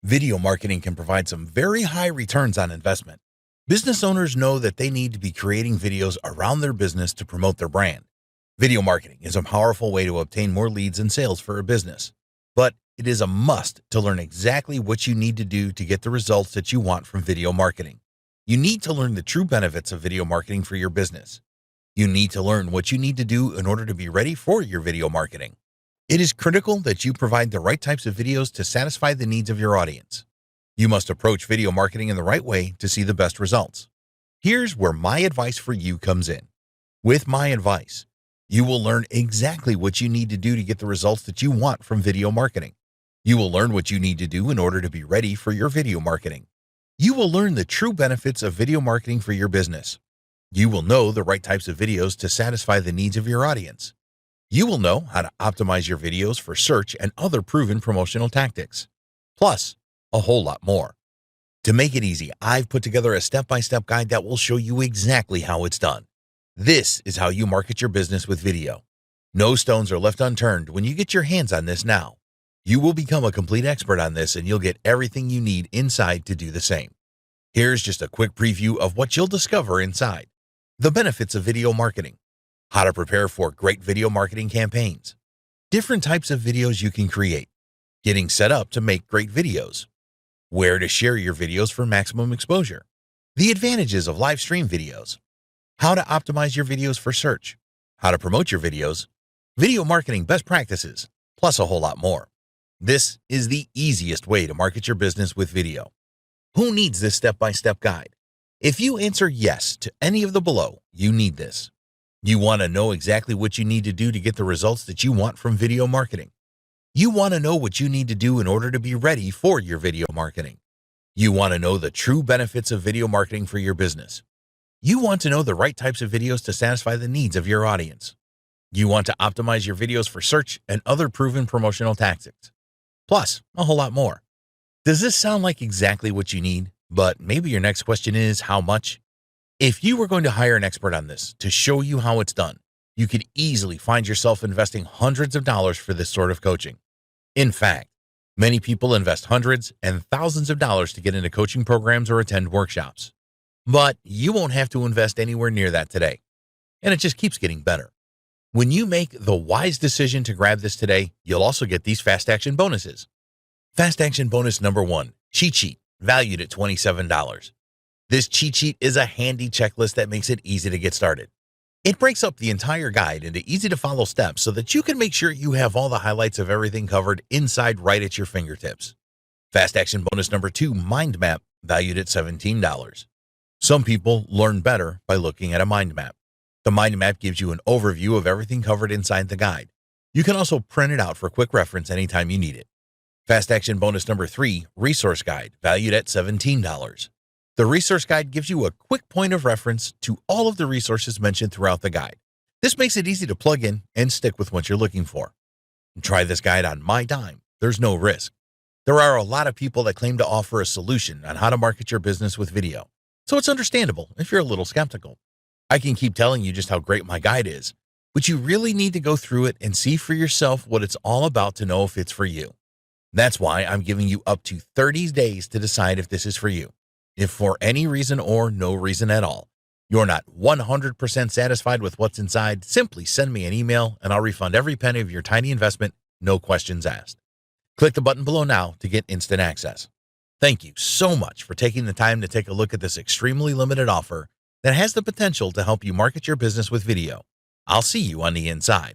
Video marketing can provide some very high returns on investment. Business owners know that they need to be creating videos around their business to promote their brand. Video marketing is a powerful way to obtain more leads and sales for a business, but it is a must to learn exactly what you need to do to get the results that you want from video marketing. You need to learn the true benefits of video marketing for your business. You need to learn what you need to do in order to be ready for your video marketing. It is critical that you provide the right types of videos to satisfy the needs of your audience. You must approach video marketing in the right way to see the best results. Here's where my advice for you comes in. With my advice, you will learn exactly what you need to do to get the results that you want from video marketing. You will learn what you need to do in order to be ready for your video marketing. You will learn the true benefits of video marketing for your business. You will know the right types of videos to satisfy the needs of your audience. You will know how to optimize your videos for search and other proven promotional tactics. Plus, a whole lot more. To make it easy, I've put together a step-by-step guide that will show you exactly how it's done. This is how you market your business with video. No stones are left unturned when you get your hands on this now. You will become a complete expert on this and you'll get everything you need inside to do the same. Here's just a quick preview of what you'll discover inside. The benefits of video marketing. How to prepare for great video marketing campaigns. Different types of videos you can create. Getting set up to make great videos. Where to share your videos for maximum exposure. The advantages of live stream videos. How to optimize your videos for search. How to promote your videos. Video marketing best practices, plus a whole lot more. This is the easiest way to market your business with video. Who needs this step-by-step guide? If you answer yes to any of the below, you need this. You want to know exactly what you need to do to get the results that you want from video marketing. You want to know what you need to do in order to be ready for your video marketing. You want to know the true benefits of video marketing for your business. You want to know the right types of videos to satisfy the needs of your audience. You want to optimize your videos for search and other proven promotional tactics. Plus, a whole lot more. Does this sound like exactly what you need? But maybe your next question is, how much? If you were going to hire an expert on this to show you how it's done, you could easily find yourself investing hundreds of dollars for this sort of coaching. In fact, many people invest hundreds and thousands of dollars to get into coaching programs or attend workshops. But you won't have to invest anywhere near that today. And it just keeps getting better. When you make the wise decision to grab this today, you'll also get these fast action bonuses. Fast action bonus number 1, cheat sheet, valued at $27. This cheat sheet is a handy checklist that makes it easy to get started. It breaks up the entire guide into easy-to-follow steps so that you can make sure you have all the highlights of everything covered inside right at your fingertips. Fast action bonus number 2, mind map, valued at $17. Some people learn better by looking at a mind map. The mind map gives you an overview of everything covered inside the guide. You can also print it out for quick reference anytime you need it. Fast action bonus number 3, resource guide, valued at $17. The resource guide gives you a quick point of reference to all of the resources mentioned throughout the guide. This makes it easy to plug in and stick with what you're looking for. Try this guide on my dime. There's no risk. There are a lot of people that claim to offer a solution on how to market your business with video, so it's understandable if you're a little skeptical. I can keep telling you just how great my guide is, but you really need to go through it and see for yourself what it's all about to know if it's for you. That's why I'm giving you up to 30 days to decide if this is for you. If for any reason or no reason at all, you're not 100% satisfied with what's inside, simply send me an email and I'll refund every penny of your tiny investment, no questions asked. Click the button below now to get instant access. Thank you so much for taking the time to take a look at this extremely limited offer that has the potential to help you market your business with video. I'll see you on the inside.